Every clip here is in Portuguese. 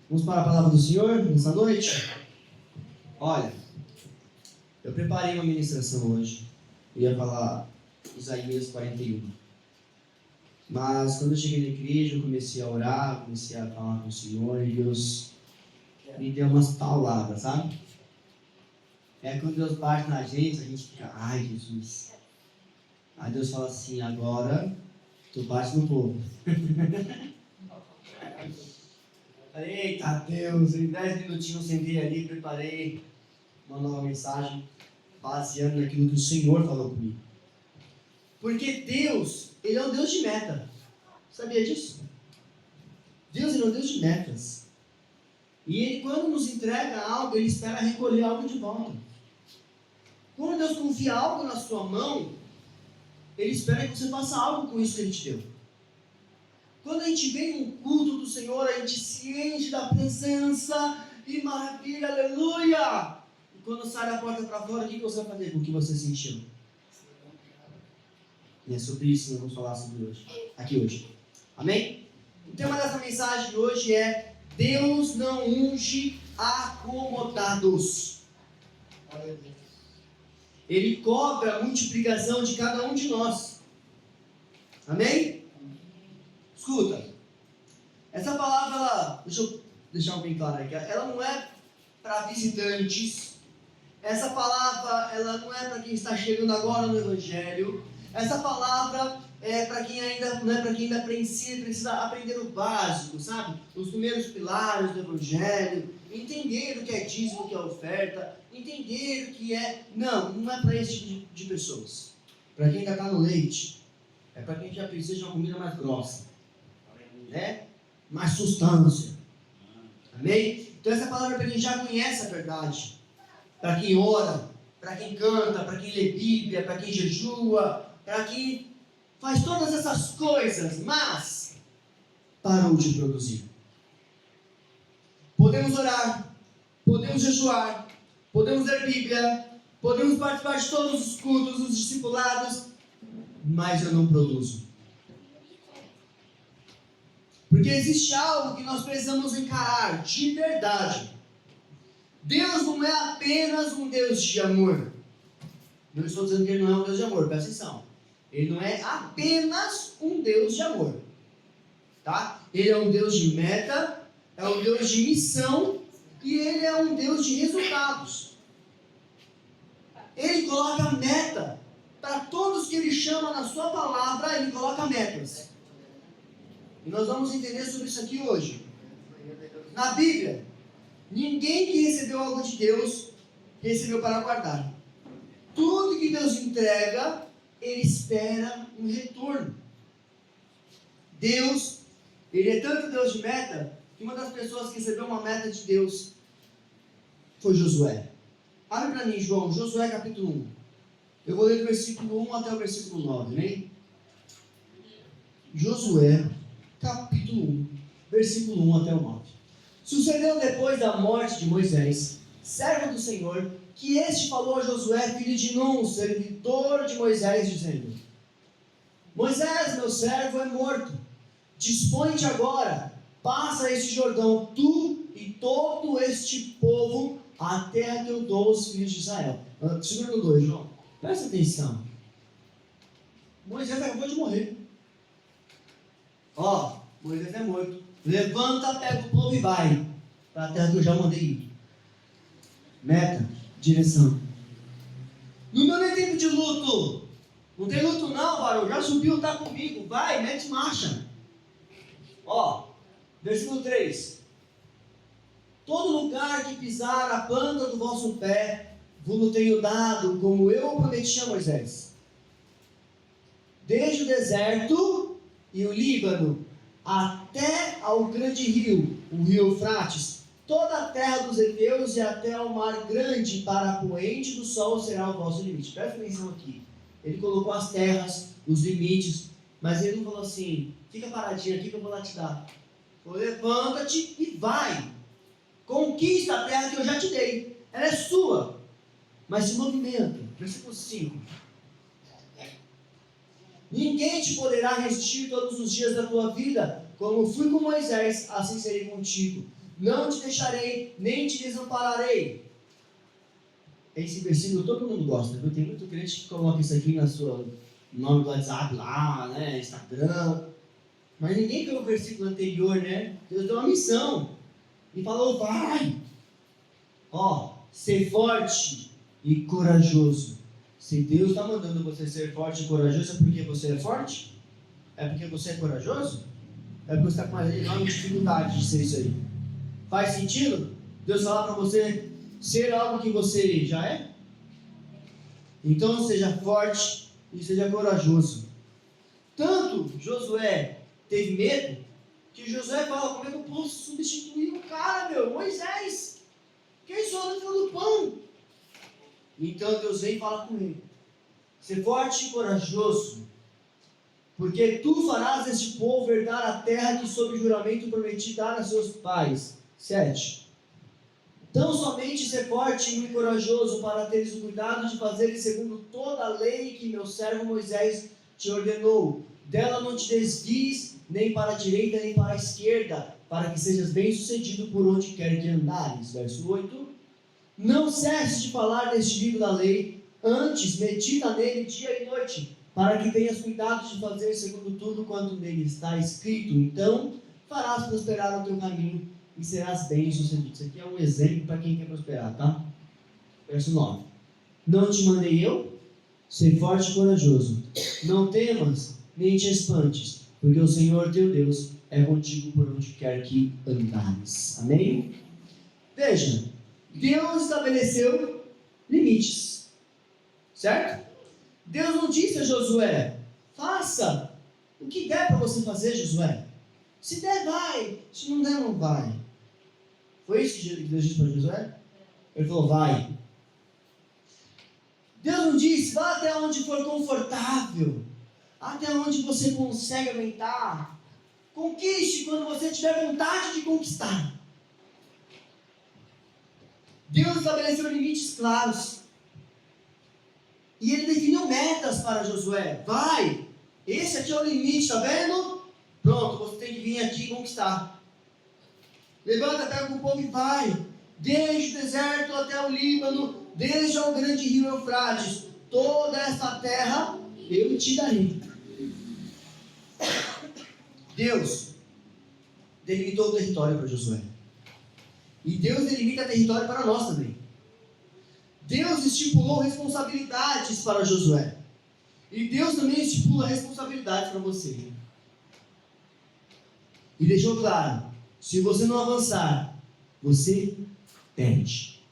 Vamos para a palavra do Senhor nessa noite? Olha, eu preparei uma ministração hoje. Eu ia falar Isaías 41. Mas quando eu cheguei na igreja, eu comecei a orar, comecei a falar com o Senhor e Deus me deu umas palavras, sabe? É quando Deus bate na gente, a gente fica, ai Jesus. Aí Deus fala assim, agora tu bate no povo. Eita Deus, em 10 minutinhos eu sentei ali e preparei uma nova mensagem baseando naquilo que o Senhor falou comigo. Porque Deus, Ele é um Deus de meta. Sabia disso? Deus, Ele é um Deus de metas. E Ele, quando nos entrega algo, Ele espera recolher algo de volta. Quando Deus confia algo na sua mão, Ele espera que você faça algo com isso que Ele te deu. Quando a gente vem num culto do Senhor, a gente se enche da presença e maravilha, aleluia! E quando sai da porta para fora, o que você vai fazer com o que você sentiu? E é sobre isso que nós vamos falar aqui hoje. Amém? O tema dessa mensagem de hoje é Deus não unge acomodados. Ele cobra a multiplicação de cada um de nós. Amém? Escuta, essa palavra, deixa eu deixar bem claro aqui, ela não é para visitantes, essa palavra ela não é para quem está chegando agora no Evangelho, essa palavra é para quem ainda não é para quem ainda precisa aprender o básico, sabe? Os primeiros pilares do Evangelho, entender o que é dízimo, o que é oferta, entender o que é... Não é para esse tipo de pessoas. Para quem ainda está no leite, é para quem já precisa de uma comida mais grossa. Né? Mais substância. Amém? Então essa palavra é para quem já conhece a verdade, para quem ora, para quem canta, para quem lê Bíblia, para quem jejua, para quem faz todas essas coisas, mas parou de produzir. Podemos orar, podemos jejuar, podemos ler Bíblia, podemos participar de todos os cultos, os discipulados, mas eu não produzo. Porque existe algo que nós precisamos encarar de verdade. Deus não é apenas um Deus de amor. Não estou dizendo que Ele não é um Deus de amor, presta atenção. Ele não é apenas um Deus de amor. Tá? Ele é um Deus de meta, é um Deus de missão e Ele é um Deus de resultados. Ele coloca meta. Para todos que Ele chama na sua palavra, Ele coloca metas. E nós vamos entender sobre isso aqui hoje. Na Bíblia, ninguém que recebeu algo de Deus, recebeu para guardar. Tudo que Deus entrega, Ele espera um retorno. Deus, Ele é tanto Deus de meta, que uma das pessoas que recebeu uma meta de Deus foi Josué. Abre para mim, João, Josué capítulo 1. Eu vou ler do versículo 1 até o versículo 9, né? Josué capítulo 1, versículo 1 até o 9. Sucedeu depois da morte de Moisés, servo do Senhor, que este falou a Josué, filho de Nun, servidor de Moisés, dizendo: Moisés, meu servo, é morto. Dispõe-te agora, passa este Jordão, tu e todo este povo, à terra que eu dou aos filhos de Israel. Segura no 2, João. Presta atenção. Moisés acabou de morrer. Moisés é morto. Levanta, pega o povo e vai para a terra que eu já mandei ir. Meta, direção. Não é tempo de luto. Não tem luto não, varão. Já subiu, está comigo. Vai, mete marcha. Versículo 3. Todo lugar que pisar a planta do vosso pé, vos tenho dado, como eu prometi a Moisés. Desde o deserto e o Líbano, até ao grande rio, o rio Eufrates, toda a terra dos heteus e até ao mar grande, para a poente do sol será o vosso limite. Presta atenção aqui. Ele colocou as terras, os limites, mas ele não falou assim, fica paradinho aqui que eu vou lá te dar. Falou, levanta-te e vai. Conquista a terra que eu já te dei. Ela é sua, mas se movimenta. Versículo 5. Ninguém te poderá resistir todos os dias da tua vida, como fui com Moisés, assim serei contigo. não te deixarei, nem te desampararei. Esse versículo todo mundo gosta, viu? Tem muito crente que coloca isso aqui no nome do WhatsApp lá, né? Instagram. Mas ninguém viu o versículo anterior, né? Deus deu uma missão. E falou, vai! Ó, ser forte e corajoso. Se Deus está mandando você ser forte e corajoso, é porque você é forte? É porque você é corajoso? É porque você está com uma enorme dificuldade de ser isso aí. Faz sentido? Deus falar para você ser algo que você já é? Então seja forte e seja corajoso. Tanto Josué teve medo, que Josué fala, como é que eu posso substituir um cara, Moisés? Quem sou no fio do pão? Então Deus vem e fala com ele. Ser forte e corajoso, porque tu farás este povo herdar a terra que sob juramento prometi dar a seus pais. 7. Tão somente ser forte e corajoso para teres o cuidado de fazeres segundo toda a lei que meu servo Moisés te ordenou. Dela não te desvies nem para a direita nem para a esquerda, para que sejas bem-sucedido por onde quer que andares. Verso 8. Não cesses de falar deste livro da lei, antes medita nele dia e noite, para que tenhas cuidado de fazer segundo tudo quanto nele está escrito. Então farás prosperar o teu caminho e serás bem-sucedido. Isso aqui é um exemplo para quem quer prosperar, tá? Verso 9. Não te mandei eu? Ser forte e corajoso. Não temas, nem te espantes, porque o Senhor teu Deus é contigo por onde quer que andares. Amém? Veja, Deus estabeleceu limites, certo? Deus não disse a Josué, faça o que der para você fazer, Josué. Se der, vai. Se não der, não vai. Foi isso que Deus disse para Josué? Ele falou, vai. Deus não disse, vá até onde for confortável, até onde você consegue aguentar. Conquiste quando você tiver vontade de conquistar. Deus estabeleceu limites claros. E ele definiu metas para Josué. Vai, esse aqui é o limite, tá vendo? Pronto, você tem que vir aqui e conquistar. Levanta, pega o povo e vai. Desde o deserto até o Líbano, desde o grande rio Eufrates, toda essa terra eu te darei. Deus delimitou o território para Josué. E Deus delimita território para nós também. Deus estipulou responsabilidades para Josué. E Deus também estipula responsabilidades para você. E deixou claro, se você não avançar, você perde.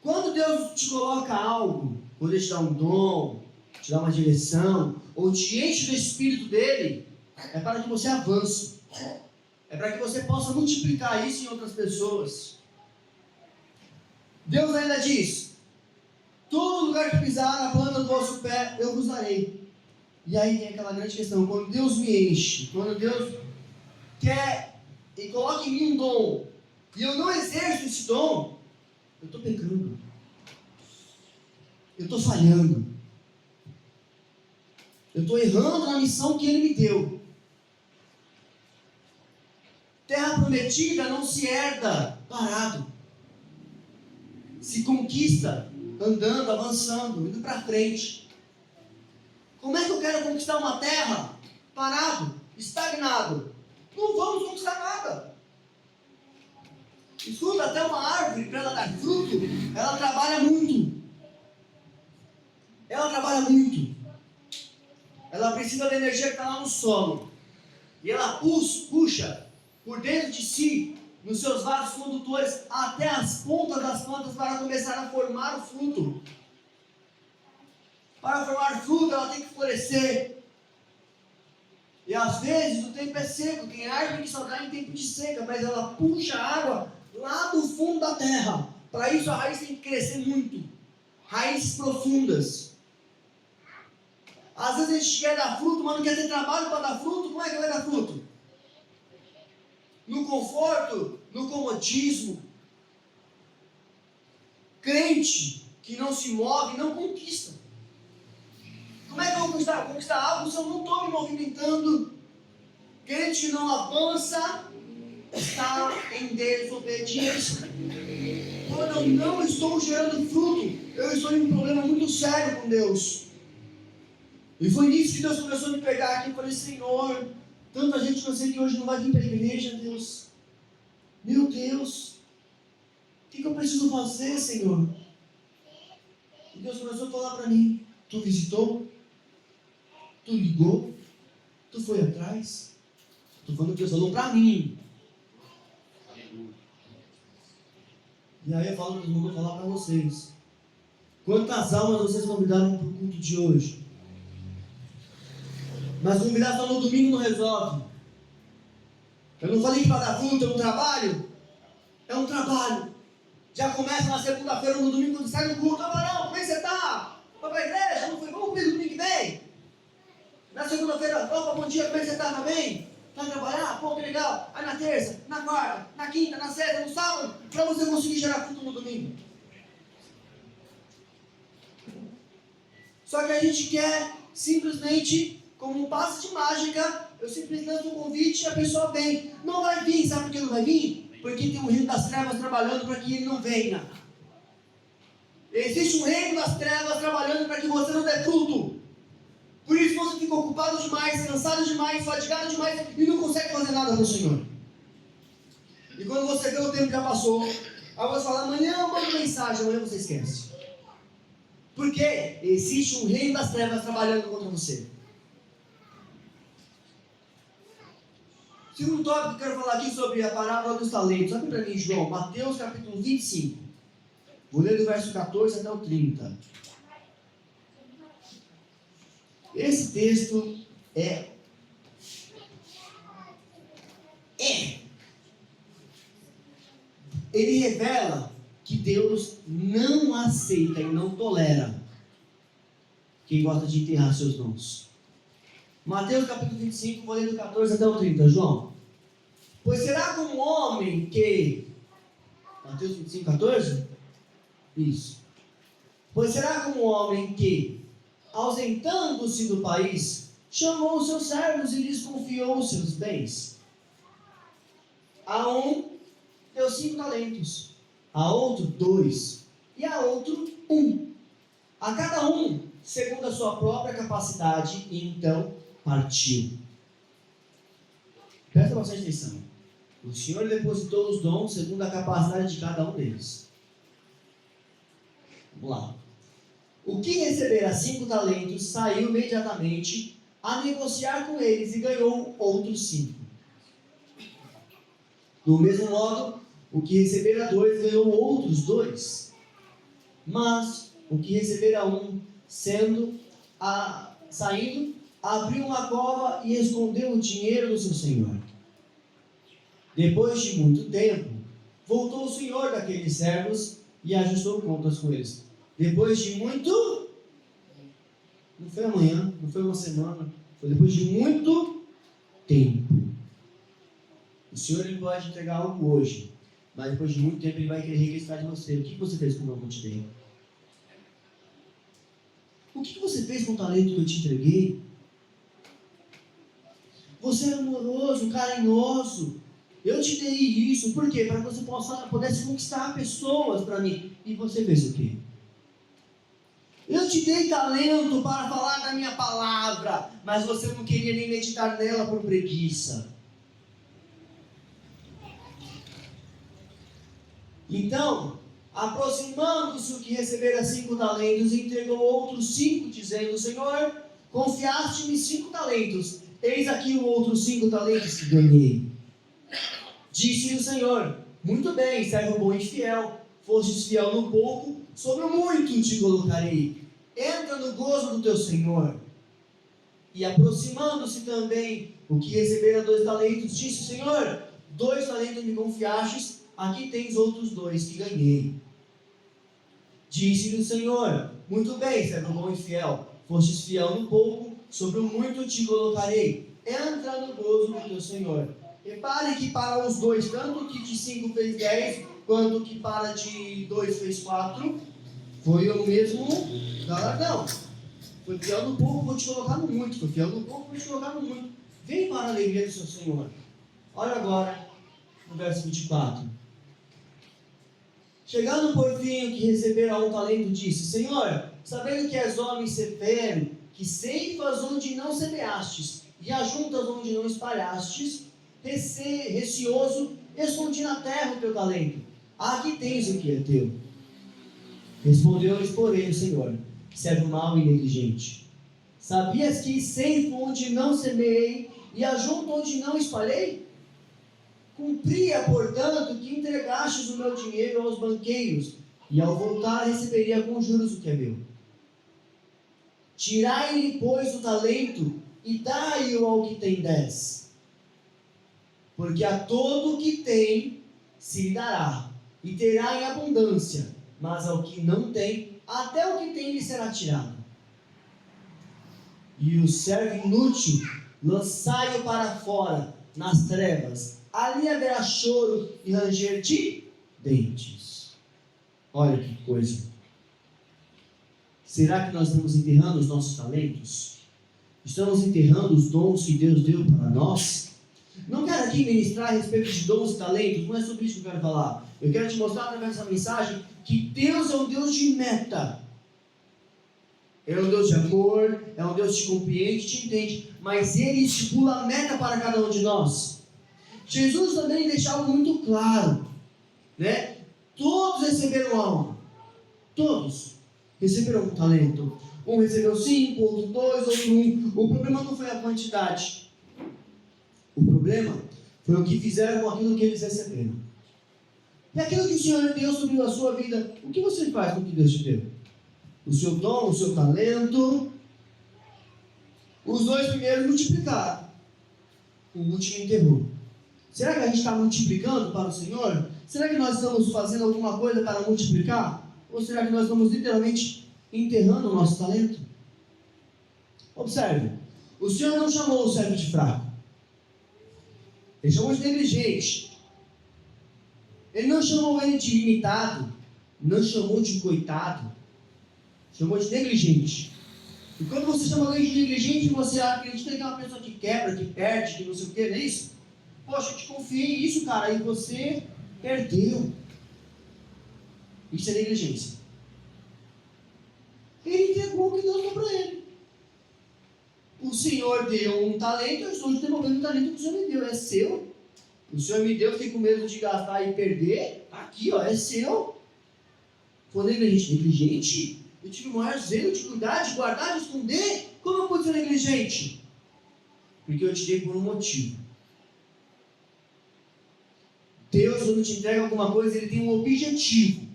Quando Deus te coloca algo, ou Ele te dá um dom, te dá uma direção, ou te enche do Espírito dele, é para que você avance. É para que você possa multiplicar isso em outras pessoas. Deus ainda diz, todo lugar que pisar na planta do vosso pé, eu vos darei. E aí tem aquela grande questão, quando Deus me enche, quando Deus quer e coloca em mim um dom, e eu não exerço esse dom, eu estou pecando. Eu estou falhando. Eu estou errando na missão que Ele me deu. Terra prometida não se herda parado. Se conquista andando, avançando, indo para frente. Como é que eu quero conquistar uma terra parado, estagnado? Não vamos conquistar nada. Escuta, até uma árvore, para ela dar fruto, ela trabalha muito. Ela trabalha muito. Ela precisa da energia que está lá no solo. E ela puxa por dentro de si, nos seus vasos condutores, até as pontas das plantas para começar a formar o fruto. Para formar fruto, ela tem que florescer. E às vezes o tempo é seco, tem árvore que só dá em tempo de seca, mas ela puxa a água lá do fundo da terra. Para isso a raiz tem que crescer muito. Raízes profundas. Às vezes a gente quer dar fruto, mas não quer ter trabalho para dar fruto. Como é que vai dar fruto? No conforto, no comodismo. Crente que não se move, não conquista. Como é que eu vou conquistar algo se eu não estou me movimentando? Crente que não avança, está em desobediência. Quando eu não estou gerando fruto, eu estou em um problema muito sério com Deus. E foi nisso que Deus começou a me pegar aqui. Eu falei, Senhor, tanta gente que eu sei que hoje não vai vir para a igreja, Deus. Meu Deus, o que eu preciso fazer, Senhor? E Deus começou a falar para mim, tu visitou? Tu ligou? Tu foi atrás? Estou falando que Deus falou para mim. E aí eu falo, eu vou falar para vocês. Quantas almas vocês convidaram para o culto de hoje? Mas convidar só no domingo não resolve. Eu não falei que para dar culto é um trabalho? É um trabalho. Já começa na segunda-feira ou no domingo, quando sai do culto. Amarão, como é que você está? Foi para a igreja? Não foi? Vamos comigo domingo que vem? Na segunda-feira, opa, bom dia, como é que você está? Tá bem? Tá trabalhar? Pô, que legal. Aí na terça, na quarta, na quinta, na sexta, no sábado, para você conseguir gerar fruto no domingo. Só que a gente quer simplesmente, como um passe de mágica, eu simplesmente lanço um convite e a pessoa vem. Não vai vir, sabe por que não vai vir? Porque tem um reino das trevas trabalhando para que ele não venha. Existe um reino das trevas trabalhando para que você não dê fruto. Por isso você fica ocupado demais, cansado demais, fatigado demais e não consegue fazer nada no Senhor. E quando você vê, o tempo já passou. Aí você fala, amanhã eu mando mensagem, amanhã você esquece. Porque existe um reino das trevas trabalhando contra você. Segundo tópico que eu quero falar aqui sobre a parábola dos talentos. Abre para mim, João, Mateus capítulo 25. Vou ler do verso 14 até o 30. Esse texto ele revela que Deus não aceita e não tolera quem gosta de enterrar seus dons. Mateus capítulo 25, vou ler do 14 até o 30, João. Pois será como um homem que... Mateus 25, 14? Isso. Pois será como um homem que, ausentando-se do país, chamou os seus servos e lhes confiou os seus bens. A um deu 5 talentos, a outro 2, e a outro 1. A cada um, segundo a sua própria capacidade, e então partiu. Presta bastante atenção. O Senhor depositou os dons segundo a capacidade de cada um deles. Vamos lá. O que recebera 5 talentos saiu imediatamente a negociar com eles e ganhou outros 5. Do mesmo modo, o que recebera 2 ganhou outros 2. Mas o que recebera 1, saindo, abriu uma cova e escondeu o dinheiro do seu senhor. Depois de muito tempo, voltou o senhor daqueles servos e ajustou contas com eles. Depois de muito... Não foi amanhã, não foi uma semana, foi depois de muito tempo. O Senhor ele pode entregar algo hoje, mas depois de muito tempo ele vai querer requisitar de você. O que você fez com o que eu te dei? O que você fez com o talento que eu te entreguei? Você é amoroso, carinhoso. Eu te dei isso, por quê? Para que você pudesse conquistar pessoas para mim. E você fez o quê? Eu te dei talento para falar da minha palavra, mas você não queria nem meditar nela por preguiça. Então, aproximando-se o que recebera 5 talentos, entregou outros 5, dizendo, Senhor, confiaste-me 5 talentos, eis aqui os outros 5 talentos que ganhei. Disse o Senhor, muito bem, servo bom e fiel, fostes fiel no pouco, sobre o muito te colocarei. Entra no gozo do teu Senhor. E aproximando-se também o que recebera 2 talentos, disse o Senhor, 2 talentos me confiastes, aqui tens outros 2 que ganhei. Disse-lhe o Senhor, muito bem, servo bom e fiel, fostes fiel no pouco, sobre o muito te colocarei. Entra no gozo do teu Senhor. Repare que para os 2, tanto que de 5 fez 10, quanto que para de 2 fez 4, foi o mesmo galardão. Foi fiel no pouco, vou te colocar no muito. Foi fiel no pouco, vou te colocar no muito. Vem para a alegria do seu Senhor. Olha agora, no verso 24. Chegando por fim o que recebera um talento, disse: Senhor, sabendo que és homem severo, que ceifas onde não semeastes, e ajuntas onde não espalhastes, receoso, escondi na terra o teu talento. Aqui tens o que é teu. Respondeu-lhes, porém, o Senhor: servo mau e negligente. Sabias que ceifo onde não semeei, e ajunto onde não espalhei? Cumpria, portanto, que entregastes o meu dinheiro aos banqueiros, e ao voltar receberia com juros o que é meu. Tirai-lhe, pois, o talento, e dai-o ao que tem 10. Porque a todo o que tem se lhe dará, e terá em abundância, mas ao que não tem, até o que tem lhe será tirado. E o servo inútil, lançai-o para fora, nas trevas, ali haverá choro e ranger de dentes. Olha que coisa. Será que nós estamos enterrando os nossos talentos? Estamos enterrando os dons que Deus deu para nós? Não quero aqui ministrar a respeito de dons e talentos, não é sobre isso que eu quero falar. Eu quero te mostrar através dessa mensagem que Deus é um Deus de meta. É um Deus de amor, é um Deus que te compreende, te entende, mas Ele estipula a meta para cada um de nós. Jesus também deixa algo muito claro, né? Todos receberam algo. Todos receberam um talento. Um recebeu 5, outro 2, outro 1. O problema não foi a quantidade. O problema foi o que fizeram com aquilo que eles receberam. E aquilo que o Senhor deu sobre a sua vida, o que você faz com o que Deus te deu? O seu dom, o seu talento. Os 2 primeiros multiplicaram. O último enterrou. Será que a gente está multiplicando para o Senhor? Será que nós estamos fazendo alguma coisa para multiplicar? Ou será que nós estamos literalmente enterrando o nosso talento? Observe. O Senhor não chamou o servo de fraco. Ele chamou de negligente. Ele não chamou ele de limitado. Não chamou de coitado. Chamou de negligente. E quando você chama alguém de negligente, você acredita que é uma pessoa que quebra, que perde, que não sei o que, não é isso? Poxa, eu te confiei isso, cara, e você perdeu. Isso é negligência. Ele entregou o que Deus deu para ele. O Senhor deu um talento, eu estou devolvendo o talento que o Senhor me deu. É seu. O Senhor me deu, fiquei com medo de gastar e perder. Aqui, ó, é seu. Foi negligente? Eu tive o maior zelo de cuidar, de guardar, de esconder. Como eu pude ser negligente? Porque eu te dei por um motivo. Deus, quando te entrega alguma coisa, Ele tem um objetivo.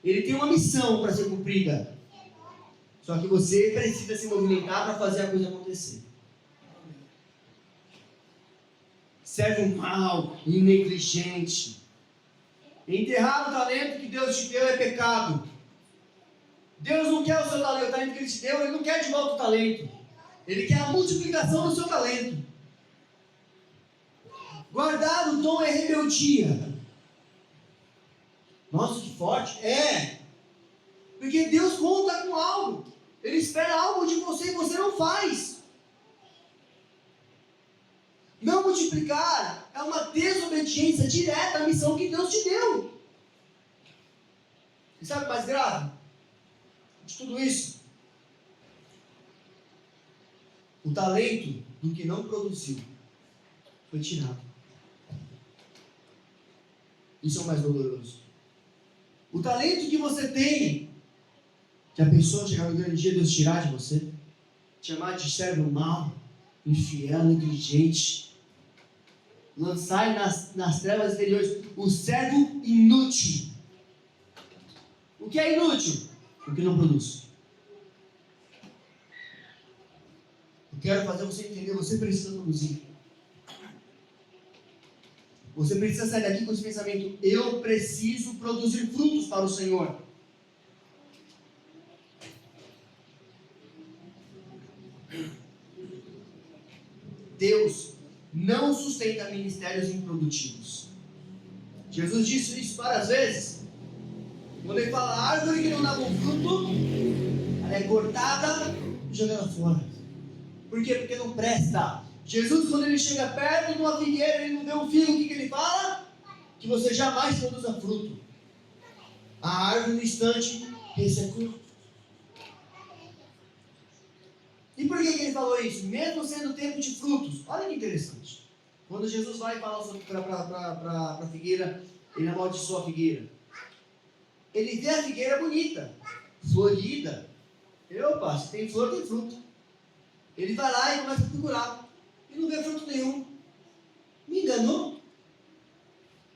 Ele tem uma missão para ser cumprida. Só que você precisa se movimentar para fazer a coisa acontecer. Servo mau e negligente. Enterrar o talento que Deus te deu é pecado. Deus não quer o seu talento, o talento que Ele te deu, Ele não quer de volta o talento. Ele quer a multiplicação do seu talento. Guardar o dom é rebeldia. Nossa, que forte. É. Porque Deus conta com algo. Ele espera algo de você e você não faz. Não multiplicar é uma desobediência direta à missão que Deus te deu. E sabe o mais grave de tudo isso? O talento do que não produziu foi tirado. Isso é o mais doloroso. O talento que você tem, que a pessoa chegar no grande dia, Deus tirar de você, te chamar de servo mau, infiel, negligente, lançar nas trevas exteriores o servo inútil. O que é inútil? O que não produz. Eu quero fazer você entender, você precisa produzir. Você precisa sair daqui com esse pensamento: eu preciso produzir frutos para o Senhor. Deus não sustenta ministérios improdutivos. Jesus disse isso várias vezes. Quando Ele fala: a árvore que não dá bom fruto, ela é cortada e jogada fora. Por quê? Porque não presta. Jesus, quando ele chega perto de uma figueira, ele não vê um figo, o que ele fala? Que você jamais produza fruto. A árvore no instante ressecou. E por que ele falou isso? Mesmo sendo tempo de frutos. Olha que interessante. Quando Jesus vai falar para a figueira, ele amaldiçoa a figueira. Ele vê a figueira bonita, florida. Opa, se tem flor, tem fruto. Ele vai lá e começa a procurar. E não vê fruto nenhum. Me enganou?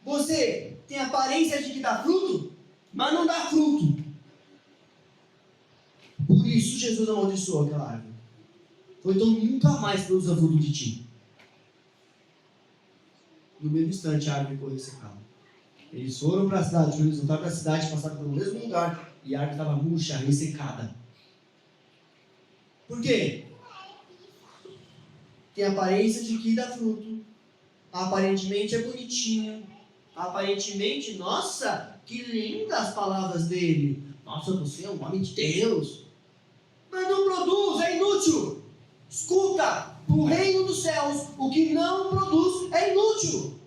Você tem aparência de que dá fruto, mas não dá fruto. Por isso Jesus amaldiçoou aquela árvore. Ou então nunca mais produza fruto de ti. No mesmo instante a árvore ficou ressecada. Eles foram para a cidade, quando eles voltaram para a cidade, passaram pelo mesmo lugar, e a árvore estava murcha, ressecada. Por quê? Tem aparência de que dá fruto. Aparentemente é bonitinho. Aparentemente, nossa, que lindas as palavras dele. Nossa, você é um homem de Deus. Mas não produz, é inútil. Escuta, o reino dos céus, o que não produz é inútil.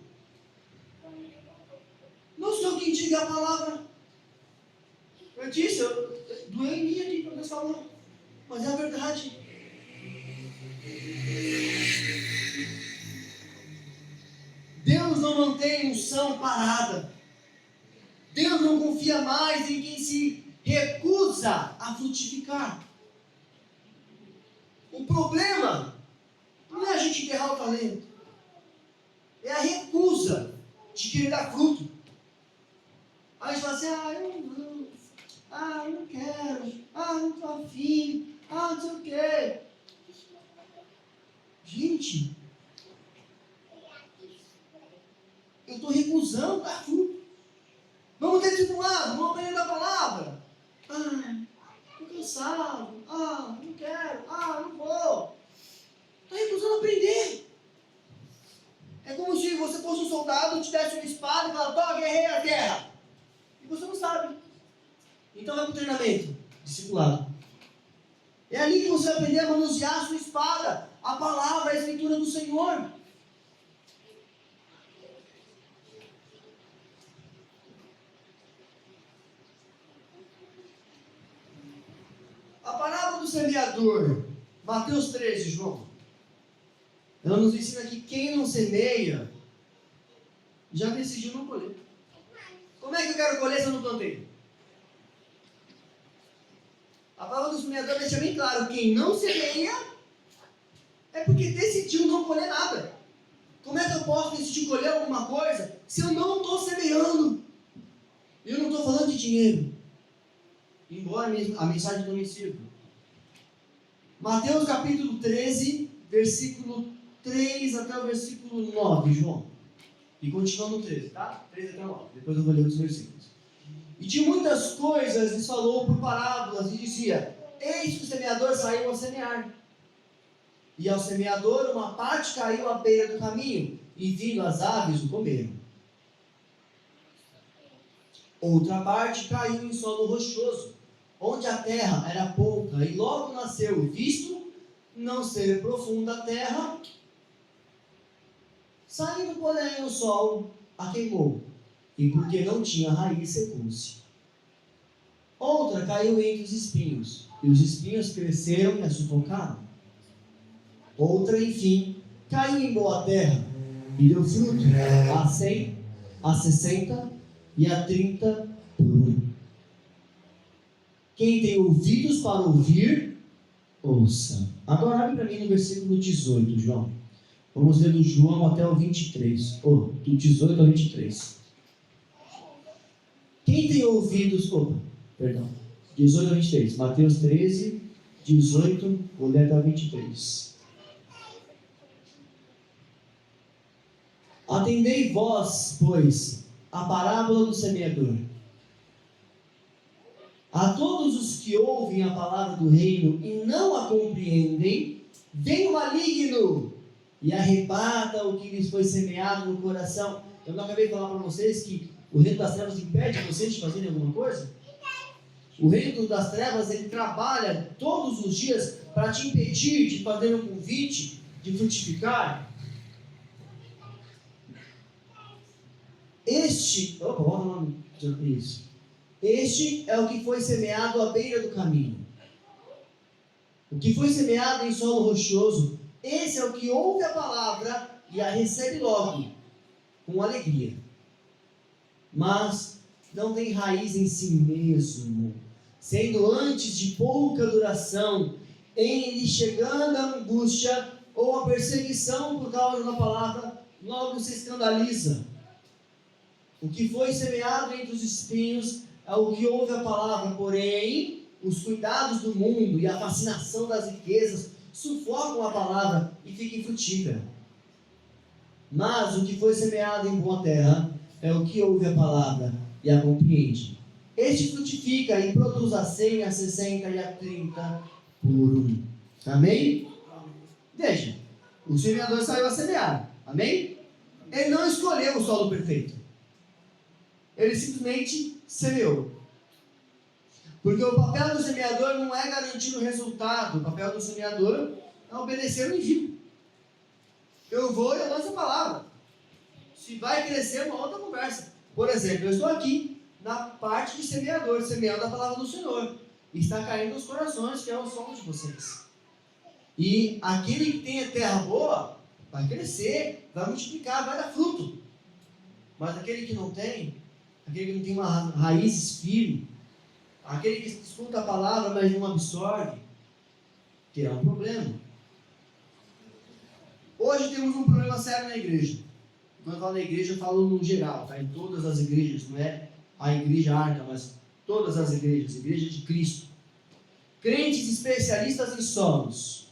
Não sou quem diga a palavra. Eu disse, doeu em mim aqui quando Deus falou. Mas é a verdade. Deus não mantém unção parada. Deus não confia mais em quem se recusa a frutificar. O problema não é a gente enterrar o talento. É a recusa de querer dar fruto. Aí a gente fala assim, eu não. Eu não quero. Não estou afim. Não sei o quê. Gente, eu estou recusando dar fruto. Vamos ter discipulado, vamos aprender a palavra. Estou cansado. Não quero. Não vou. Está recusando aprender. É como se você fosse um soldado, te desse uma espada e falasse, guerreia a guerra. E você não sabe. Então vai para o treinamento, discipulado. É ali que você vai aprender a manusear a sua espada, a palavra, a escritura do Senhor. A parábola do semeador, Mateus 13, João. Ela nos ensina que quem não semeia, já decidiu não colher. Como é que eu quero colher se eu não plantei? A palavra do semeador deixa bem claro, quem não semeia, é porque decidiu não colher nada. Como é que eu posso decidir colher alguma coisa, se eu não estou semeando? Eu não estou falando de dinheiro. Embora a mensagem não me sirva. Mateus capítulo 13, versículo 3 até o versículo 9, João. E continua no 13, tá? 3 até o 9. Depois eu vou ler os versículos. E de muitas coisas lhes falou por parábolas e dizia, eis que o semeador saiu a semear. E ao semeador uma parte caiu à beira do caminho, e vindo as aves o comeram. Outra parte caiu em solo rochoso, onde a terra era pouca, e logo nasceu, visto não ser profunda a terra, saindo, porém, o sol a queimou, e porque não tinha raiz, secou-se. Outra caiu entre os espinhos, e os espinhos cresceram e a sufocaram. Outra, enfim, caiu em boa terra, e deu fruto a 100, a 60 e a 30 por um. Quem tem ouvidos para ouvir, ouça. Agora abre para mim no versículo 18, João. Vamos ler do João até o 23. Do 18 ao 23. Quem tem ouvidos... 18 ao 23. Mateus 13, 18, vou ler até o 23. Atendei vós, pois, a parábola do semeador. A todos os que ouvem a palavra do reino e não a compreendem, vem o maligno e arrebata o que lhes foi semeado no coração. Eu não acabei de falar para vocês que o reino das trevas impede vocês de fazerem alguma coisa? O reino das trevas, ele trabalha todos os dias para te impedir de fazer um convite, de frutificar, este é o que foi semeado à beira do caminho. O que foi semeado em solo rochoso, esse é o que ouve a palavra e a recebe logo, com alegria. Mas não tem raiz em si mesmo, sendo antes de pouca duração, em lhe chegando a angústia ou a perseguição por causa da palavra, logo se escandaliza. O que foi semeado entre os espinhos é o que ouve a palavra, porém, os cuidados do mundo e a fascinação das riquezas sufocam a palavra e fica infrutífera. Mas o que foi semeado em boa terra é o que ouve a palavra e a compreende. Este frutifica e produz a 100, a 60 e a 30 por um. Amém? Veja, o semeador saiu a semear. Amém? Ele não escolheu o solo perfeito. Ele simplesmente semeou. Porque o papel do semeador não é garantir o resultado. O papel do semeador é obedecer o envio. Eu vou e eu lanço a palavra. Se vai crescer, é uma outra conversa. Por exemplo, eu estou aqui na parte de semeador, semeando a palavra do Senhor. E está caindo nos corações, que é o som de vocês. E aquele que tem a terra boa, vai crescer, vai multiplicar, vai dar fruto. Mas aquele que não tem, aquele que não tem uma raízes firme, aquele que escuta a palavra, mas não absorve, terá um problema. Hoje temos um problema sério na igreja. Quando eu falo na igreja, eu falo no geral, tá? Em todas as igrejas, não é a igreja arca, mas todas as igrejas, igreja de Cristo. Crentes especialistas em solos.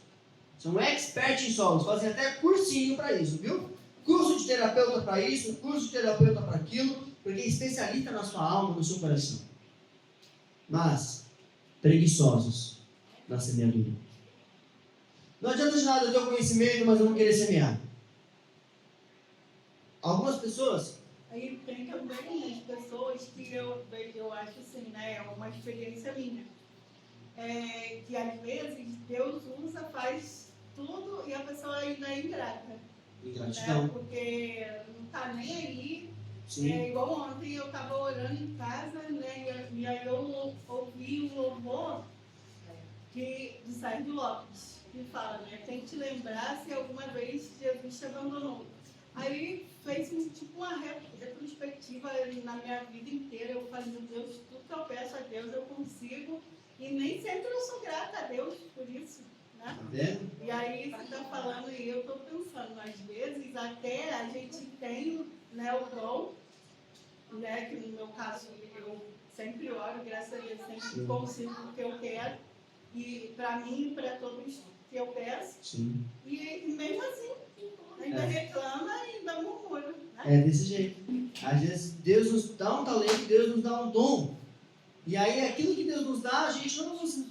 São experts em solos, fazem até cursinho para isso, viu? Curso de terapeuta para isso, curso de terapeuta para aquilo, porque é especialista na sua alma, no seu coração. Mas, preguiçosos na semeadura. Não adianta de nada eu ter o conhecimento, mas eu não querer semear. Algumas pessoas... Aí tem também as pessoas que eu acho assim, né, é uma experiência minha. Que às vezes Deus usa, faz tudo e a pessoa ainda é ingrata. Ingratidão. Né, porque não está nem aí. Sim. Igual ontem eu estava orando em casa, né, e aí eu ouvi um louvor de Sérgio Lopes, que fala, né, tem que te lembrar se alguma vez Jesus te abandonou. Aí fez tipo uma retrospectiva na minha vida inteira. Eu falei, meu Deus, tudo que eu peço a Deus eu consigo. E nem sempre eu sou grata a Deus por isso, né? E aí você está falando e eu estou pensando, às vezes até a gente tem, né, o dom, né, que no meu caso eu sempre oro, graças a Deus sempre consigo o que eu quero. E para mim e para todos que eu peço. Sim. E mesmo assim, ainda reclama e ainda murmura. Né? É desse jeito. Às vezes Deus nos dá um talento, Deus nos dá um dom. E aí aquilo que Deus nos dá, a gente não usa.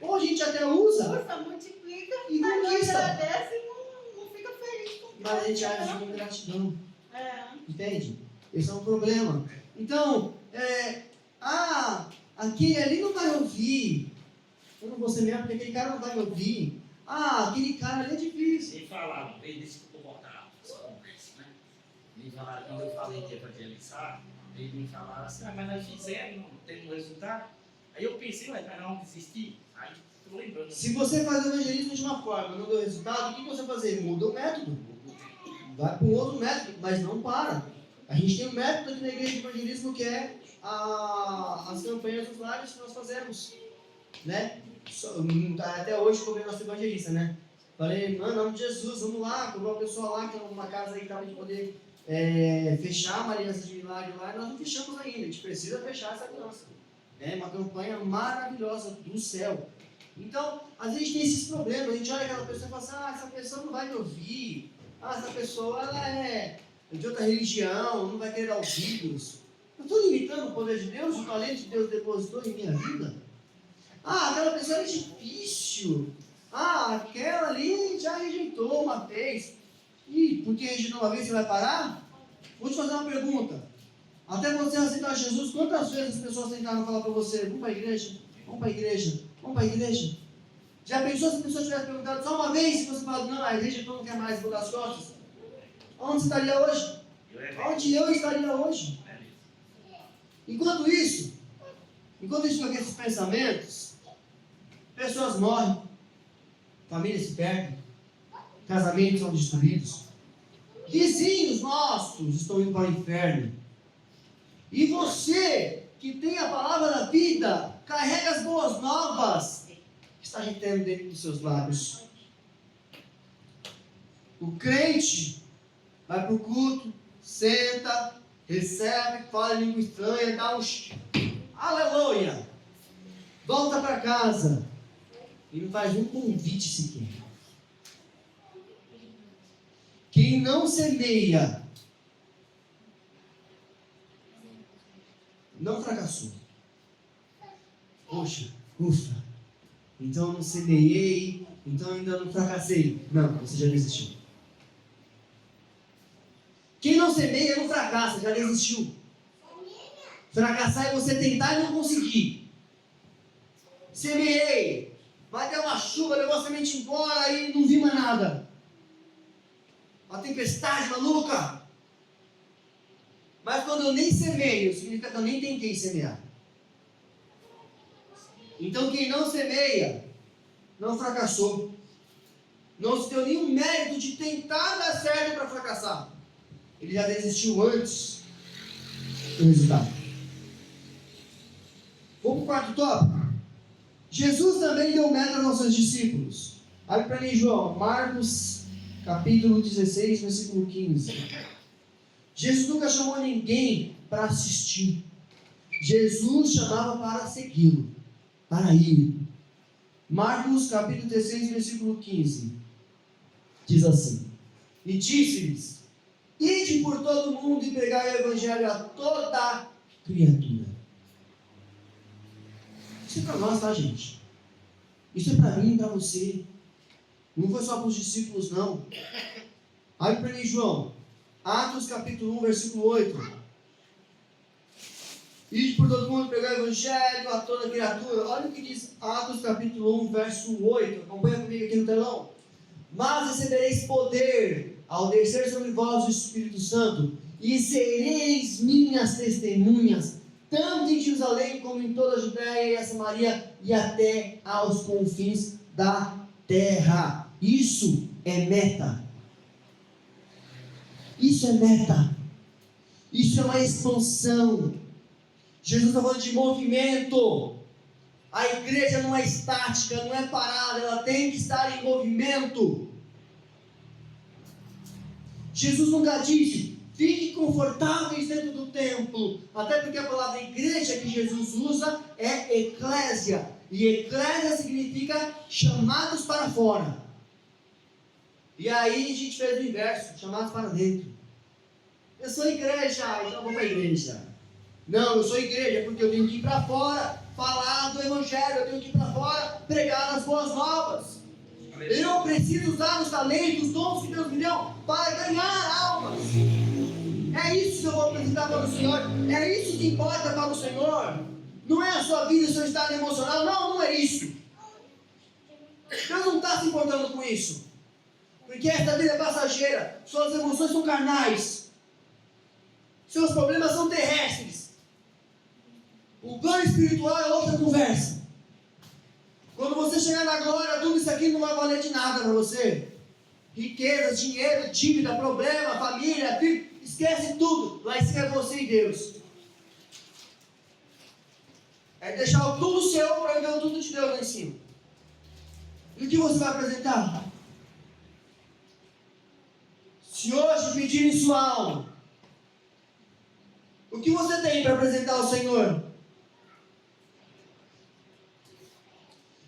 Ou a gente até usa. Usa, multiplica, e mas não conquista. agradece e não fica feliz com Mas a gente age com gratidão. É. Entende? Esse é um problema. Então, aquele ali não vai ouvir. Eu não vou semear porque aquele cara não vai me ouvir. Aquele cara ali é difícil. Me falaram, eles que eu vou voltar essa conversa, né? Me falaram, quando eu falei de evangelizar, eles me falaram assim, mas nós fizemos, não temos resultado. Aí eu pensei, mas não desistir. Aí estou lembrando. Se você faz evangelismo de uma forma e não deu resultado, o que você vai fazer? Muda o método. Vai para um outro método, mas não para. A gente tem um método aqui na igreja de evangelismo que é as campanhas dos lares que nós fazemos. Né? Até hoje estou vendo nosso evangelista, né? Falei, mano, em nome de Jesus, vamos lá, comprou uma pessoa lá, que é uma casa aí que estava de poder fechar uma aliança de milagre lá, e nós não fechamos ainda, a gente precisa fechar essa aliança. É uma campanha maravilhosa do céu. Então, às vezes tem esses problemas, a gente olha aquela pessoa e fala assim, essa pessoa não vai me ouvir, essa pessoa ela é de outra religião, não vai querer dar ouvidos. Eu estou limitando o poder de Deus, o talento que Deus depositou em minha vida? Aquela pessoa é difícil. Aquela ali já rejeitou uma vez. E porque rejeitou uma vez, você vai parar? Vou te fazer uma pergunta. Até você aceitar Jesus, quantas vezes as pessoas tentaram falar para você, vamos para a igreja, vamos para a igreja, vamos para a igreja? Já pensou se a pessoa tivesse perguntado só uma vez, se você falado, não, a igreja então não quer mais, vou dar as costas? Onde você estaria hoje? Onde eu estaria hoje? Enquanto isso, com esses pensamentos, pessoas morrem, famílias se perdem, casamentos são destruídos, vizinhos nossos estão indo para o inferno. E você, que tem a palavra da vida, carrega as boas novas, está retendo dentro dos seus lábios. O crente vai para o culto, senta, recebe, fala em língua estranha, dá um aleluia, volta para casa e não faz um convite sequer. Quem não semeia não fracassou. Poxa, ufa, então eu não semeei, então eu ainda não fracassei. Não, você já desistiu. Quem não semeia não fracassa, já desistiu. Fracassar é você tentar e não conseguir. Semeei, vai ter uma chuva, levou a semente embora e não vi mais nada. Uma tempestade maluca. Mas quando eu nem semeio, significa que eu nem tentei semear. Então quem não semeia, não fracassou. Não se deu nenhum mérito de tentar dar certo para fracassar. Ele já desistiu antes do resultado. Vamos para o quarto tópico. Jesus também deu metas aos seus discípulos. Abre para mim, João, Marcos, capítulo 16, versículo 15. Jesus nunca chamou ninguém para assistir. Jesus chamava para segui-lo, para ir. Marcos, capítulo 16, versículo 15. Diz assim: e disse-lhes: ide por todo mundo e pregai o evangelho a toda criatura. Isso é para nós, tá, gente? Isso é para mim e para você. Não foi só para os discípulos, não. Abre para mim, João. Atos, capítulo 1, versículo 8. Ide por todo mundo pregar o evangelho a toda criatura. Olha o que diz Atos, capítulo 1, verso 8. Acompanha comigo aqui no telão. Mas recebereis poder ao descer sobre vós o Espírito Santo, e sereis minhas testemunhas, tanto em Jerusalém como em toda a Judéia e a Samaria e até aos confins da terra. Isso é meta. Isso é meta. Isso é uma expansão. Jesus está falando de movimento. A igreja não é estática, não é parada, ela tem que estar em movimento. Jesus nunca disse: fiquem confortáveis dentro do templo. Até porque a palavra igreja que Jesus usa é eclésia. E eclésia significa chamados para fora. E aí a gente fez o inverso, chamados para dentro. Eu sou igreja, então eu vou para a igreja. Não, eu sou igreja porque eu tenho que ir para fora, falar do evangelho, eu tenho que ir para fora, pregar as boas novas. Eu preciso usar os talentos, os dons que Deus me deu para ganhar almas. É isso que eu vou apresentar para o Senhor. É isso que importa para o Senhor. Não é a sua vida, o seu estado emocional. Não, não é isso. Deus não está se importando com isso. Porque esta vida é passageira. Suas emoções são carnais. Seus problemas são terrestres. O plano espiritual é outra conversa. Quando você chegar na glória, tudo isso aqui não vai valer de nada para você. Riqueza, dinheiro, dívida, problema, família, filho, esquece tudo. Lá em cima é você e Deus. É deixar tudo seu para ver tudo de Deus lá em cima. E o que você vai apresentar? Se hoje pedirem sua alma, o que você tem para apresentar ao Senhor?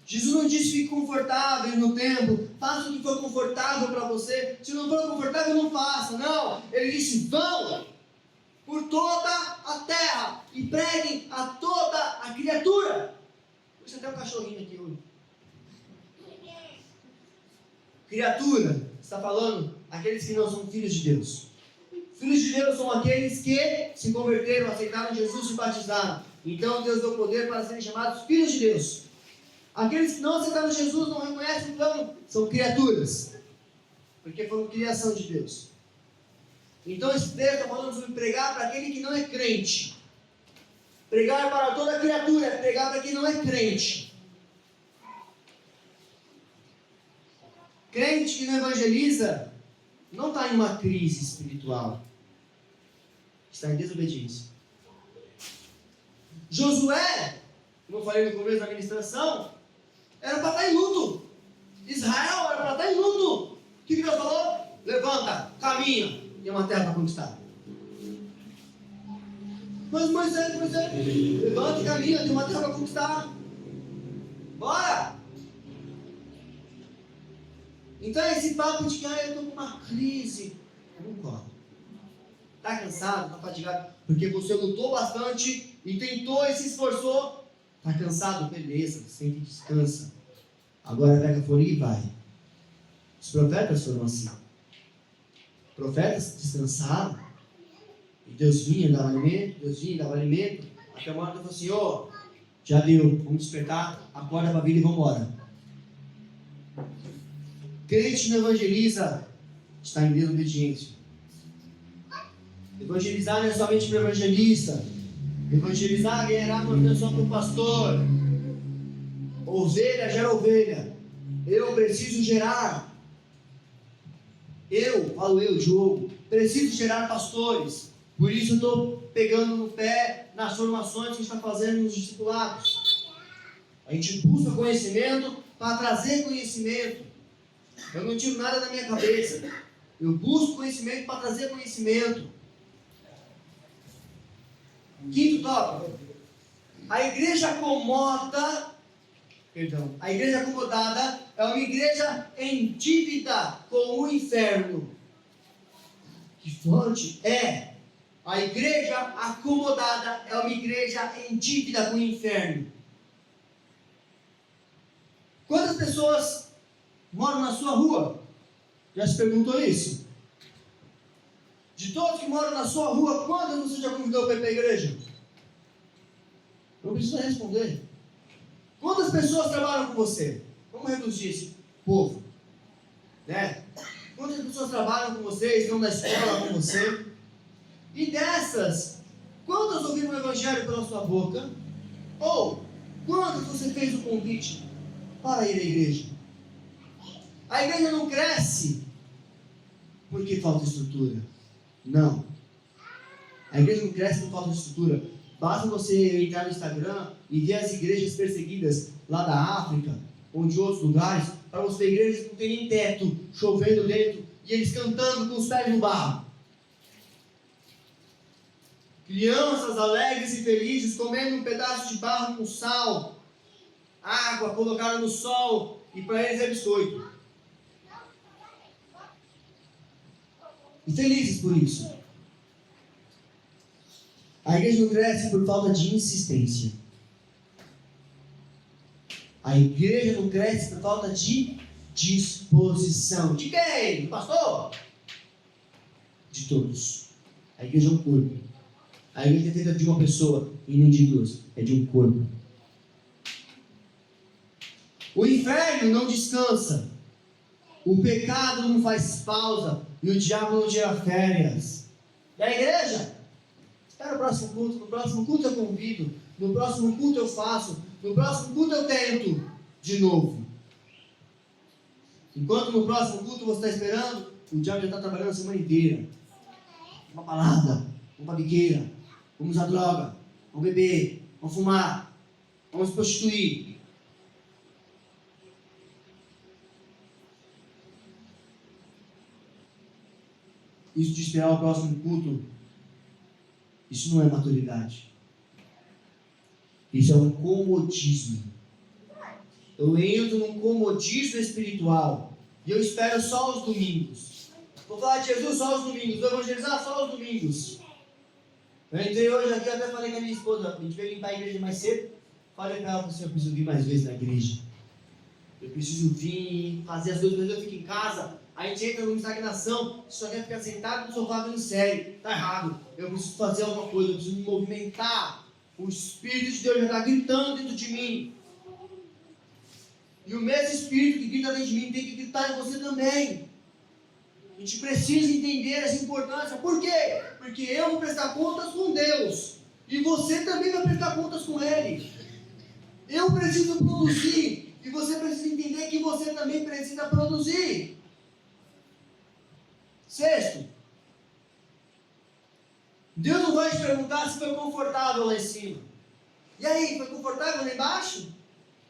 Jesus não disse: fique confortável no templo, faça o que for confortável para você. Se não for confortável, não faça. Não, ele disse: vão por toda a terra e preguem a toda a criatura. Puxa até um cachorrinho aqui hoje. Criatura, está falando aqueles que não são filhos de Deus. Filhos de Deus são aqueles que se converteram, aceitaram Jesus e se batizaram. Então Deus deu poder para serem chamados filhos de Deus. Aqueles que não aceitaram Jesus, não reconhecem o plano, são criaturas. Porque foram criação de Deus. Então esse texto está falando sobre pregar para aquele que não é crente. Pregar para toda criatura, é pregar para quem não é crente. Crente que não evangeliza, não está em uma crise espiritual. Está em desobediência. Josué, como eu falei no começo da ministração, era para estar em luto. Israel era para estar em luto. O que Deus falou? Levanta, caminha, tem uma terra para conquistar. Mas Moisés, levanta e caminha, tem uma terra para conquistar. Bora! Então esse papo de que eu estou com uma crise, eu não concordo. Está cansado, está fatigado, porque você lutou bastante e tentou e se esforçou. Está cansado? Beleza, sente e descansa. Agora pega a folha e vai. Os profetas foram assim. Profetas descansaram. E Deus vinha, dava alimento. Até uma hora que falou assim, ó, já deu, vamos despertar, acorda para a vida e vamos embora. Crente não evangeliza, está em desobediência. Evangelizar não é somente para o evangelista. Evangelizar é gerar manutenção para o pastor. Ovelha gera ovelha. Eu preciso gerar. Diogo, preciso gerar pastores. Por isso eu estou pegando no pé nas formações que a gente está fazendo nos discipulados. A gente busca conhecimento para trazer conhecimento. Eu não tiro nada da minha cabeça. Eu busco conhecimento para trazer conhecimento. Quinto tópico. A igreja acomodada é uma igreja em dívida com o inferno. Que forte é! A igreja acomodada é uma igreja em dívida com o inferno. Quantas pessoas moram na sua rua? Já se perguntou isso? De todos que moram na sua rua, quantas você já convidou para ir para a igreja? Não precisa responder. Quantas pessoas trabalham com você? Vamos reduzir esse povo. Né? Quantas pessoas trabalham com você, estão na escola com você? E dessas, quantas ouviram o evangelho pela sua boca? Ou quantas você fez o convite para ir à igreja? A igreja não cresce porque falta estrutura. Não. A igreja não cresce por falta de estrutura. Basta você entrar no Instagram e ver as igrejas perseguidas lá da África, ou de outros lugares, para você ver igrejas que não tem nem teto, chovendo dentro, e eles cantando com os pés no barro. Crianças alegres e felizes, comendo um pedaço de barro com sal, água, colocaram no sol, e para eles é biscoito. E felizes por isso. A igreja não cresce por falta de insistência. A igreja não cresce por falta de disposição. De quem? Do pastor? De todos. A igreja é um corpo. A igreja é feita de uma pessoa e nem de duas. É de um corpo. O inferno não descansa. O pecado não faz pausa. E o diabo não tira férias. E a igreja? Espera o próximo culto. No próximo culto eu convido. No próximo culto eu faço. No próximo culto eu tento. De novo. Enquanto no próximo culto você está esperando, o diabo já está trabalhando a semana inteira. Uma balada. Vamos para a biqueira. Vamos usar droga. Vamos beber. Vamos fumar. Vamos se prostituir. Isso de esperar o próximo culto, isso não é maturidade. Isso é um comodismo. Eu entro num comodismo espiritual. E eu espero só os domingos. Vou falar de Jesus só os domingos. Vou evangelizar só os domingos. Eu entrei hoje aqui, até falei com a minha esposa. A gente veio limpar a igreja mais cedo. Falei para ela, eu preciso vir mais vezes na igreja. Eu preciso vir fazer as coisas, mas eu fico em casa. A gente entra numa estagnação, só quer ficar sentado no sofá vendo série. Está errado. Eu preciso fazer alguma coisa, eu preciso me movimentar. O Espírito de Deus já está gritando dentro de mim. E o mesmo Espírito que grita dentro de mim tem que gritar em você também. A gente precisa entender essa importância. Por quê? Porque eu vou prestar contas com Deus. E você também vai prestar contas com Ele. Eu preciso produzir. E você precisa entender que você também precisa produzir. Sexto. Deus não vai te perguntar se foi confortável lá em cima. E aí, foi confortável lá embaixo?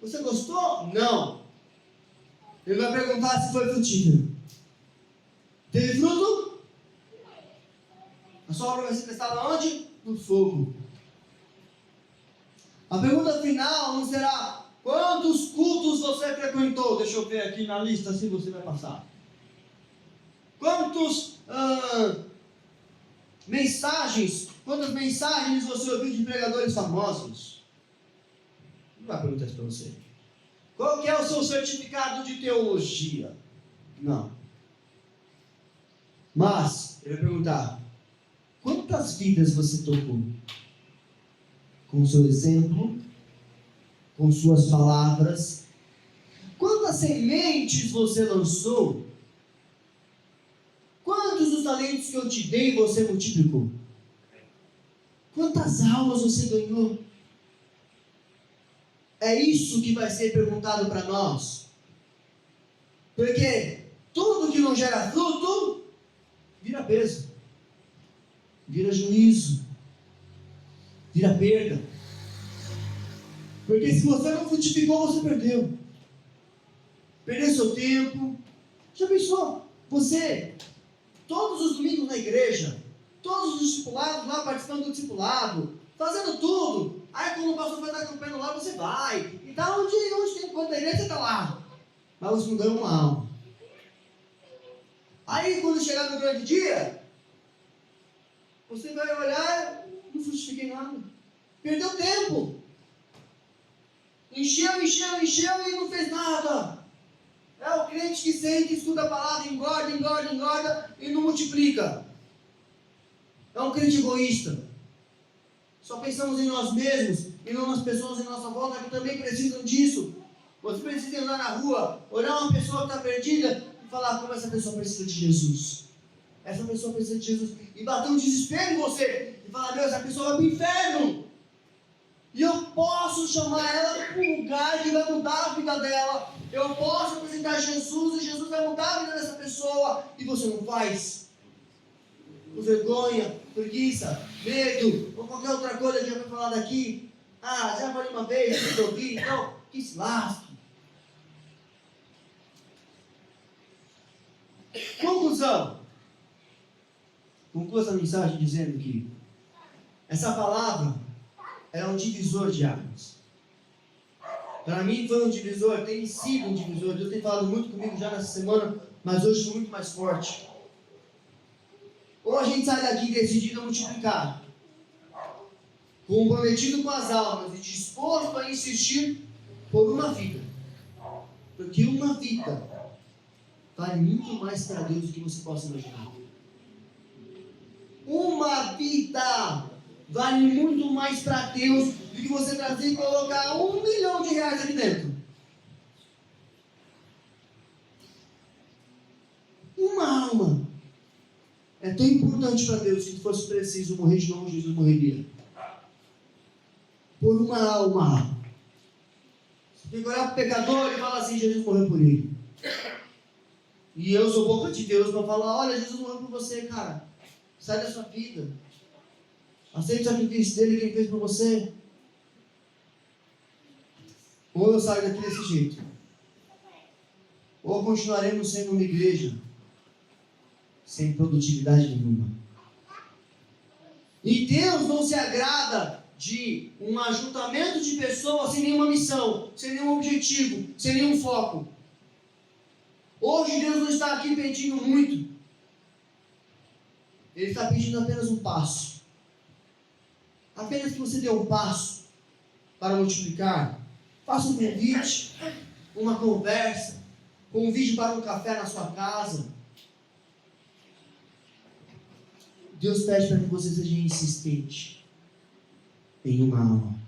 Você gostou? Não. Ele vai perguntar se foi frutífero. Teve fruto? A sua obra vai ser testada onde? No fogo. A pergunta final não será quantos cultos você frequentou. Deixa eu ver aqui na lista se você vai passar. Quantas mensagens você ouviu de pregadores famosos? Não vai perguntar isso para você. Qual que é o seu certificado de teologia? Não. Mas, ele vai perguntar, quantas vidas você tocou? Com o seu exemplo, com suas palavras? Quantas sementes você lançou? Quantos dos talentos que eu te dei você multiplicou? Quantas almas você ganhou? É isso que vai ser perguntado para nós. Porque tudo que não gera fruto, vira peso, vira juízo, vira perda. Porque se você não frutificou, você perdeu. Perdeu seu tempo. Já pensou? Você, todos os domingos na igreja, todos os discipulados lá participando do discipulado, fazendo tudo. Aí quando o pastor vai dar campanha lá, você vai. E tá onde tem encontro da igreja, você está lá. Mas você não ganha uma alma. Aí quando chegar no grande dia, você vai olhar, não frutifiquei nada. Perdeu tempo. Encheu e não fez nada. É o crente que sente, escuta a palavra, engorda e não multiplica. É um crente egoísta. Só pensamos em nós mesmos e não nas pessoas em nossa volta que também precisam disso. Você precisa andar na rua, olhar uma pessoa que está perdida e falar como essa pessoa precisa de Jesus. Essa pessoa precisa de Jesus. E bater um desespero em você e falar, meu, essa pessoa vai para o inferno. E eu posso chamar ela para um lugar que vai mudar a vida dela. Eu posso apresentar Jesus e Jesus vai mudar a vida dessa pessoa. E você não faz. Por vergonha, preguiça, medo, ou qualquer outra coisa que já foi falado aqui. Ah, já falei uma vez, eu ouvi, então, que se lasque. Conclusão. Concluo essa mensagem dizendo que essa palavra é um divisor de águas. Para mim foi um divisor, tem sido um divisor. Deus tem falado muito comigo já nessa semana, mas hoje foi muito mais forte. Ou a gente sai daqui decidido a multiplicar, comprometido com as almas e disposto a insistir por uma vida. Porque uma vida vale muito mais para Deus do que você possa imaginar. Uma vida vale muito mais para Deus do que você trazer e colocar R$1 milhão aqui dentro. Uma alma é tão importante para Deus que se fosse preciso morrer de novo, Jesus morreria. Por uma alma. Você tem que olhar para o pecador e falar assim, Jesus morreu por ele. E eu sou boca de Deus para falar, olha, Jesus morreu por você, cara. Sai da sua vida. Aceite o sacrifício dele que ele fez por você. Ou eu saio daqui desse jeito. Ou continuaremos sendo uma igreja sem produtividade nenhuma. E Deus não se agrada de um ajuntamento de pessoas sem nenhuma missão, sem nenhum objetivo, sem nenhum foco. Hoje Deus não está aqui pedindo muito. Ele está pedindo apenas um passo. Apenas que você dê um passo para multiplicar. Faça um convite, uma conversa, convite para um café na sua casa. Deus pede para que você seja insistente em uma alma.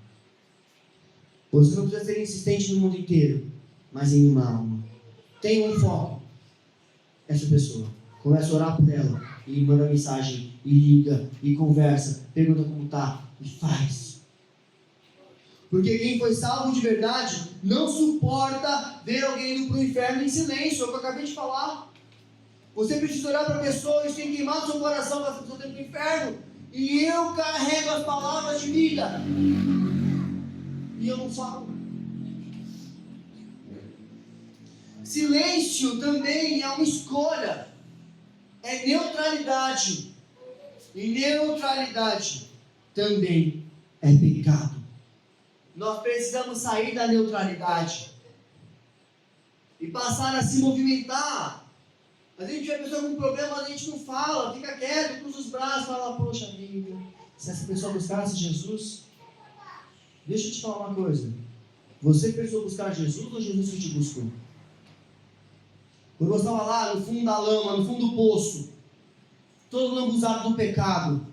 Você não precisa ser insistente no mundo inteiro, mas em uma alma. Tenha um foco. Essa pessoa. Começa a orar por ela. E manda mensagem. E liga. E conversa. Pergunta como tá. E faz. Porque quem foi salvo de verdade não suporta ver alguém indo para o inferno em silêncio. É o que eu acabei de falar. Você precisa orar para a pessoa. Isso tem queimado seu coração para essa pessoa ir para o inferno. E eu carrego as palavras de vida. E eu não falo. Silêncio também é uma escolha. É neutralidade. E neutralidade também é pecado. Nós precisamos sair da neutralidade e passar a se movimentar. Às vezes a gente vê a pessoa com um problema, a gente não fala, fica quieto, cruza os braços, fala, poxa vida, se essa pessoa buscasse Jesus, deixa eu te falar uma coisa, você precisou buscar Jesus ou Jesus que te buscou? Quando você estava lá no fundo da lama, no fundo do poço, todo lambuzado do pecado,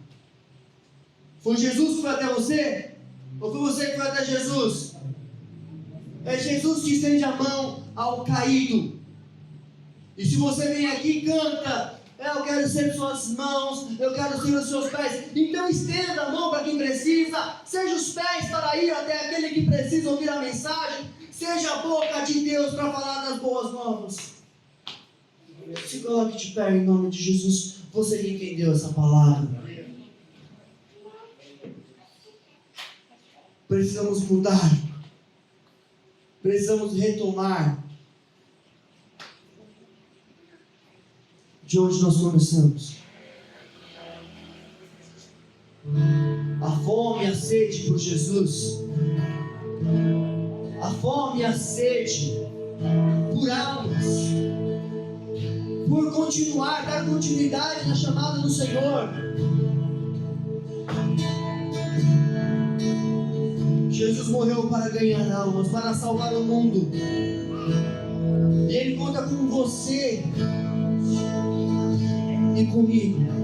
foi Jesus que foi até você? Ou foi você que foi até Jesus? É Jesus que estende a mão ao caído. E se você vem aqui e canta, eu quero ser suas mãos, eu quero ser os seus pés, então estenda a mão para quem precisa, seja os pés para ir até aquele que precisa ouvir a mensagem, seja a boca de Deus para falar das boas novas. Se coloque de pé em nome de Jesus, você que entendeu essa palavra. Precisamos mudar, precisamos retomar de onde nós começamos. A fome e a sede por Jesus, a fome e a sede por almas, por continuar, dar continuidade na chamada do Senhor. Jesus morreu para ganhar almas, para salvar o mundo. E Ele conta com você e comigo.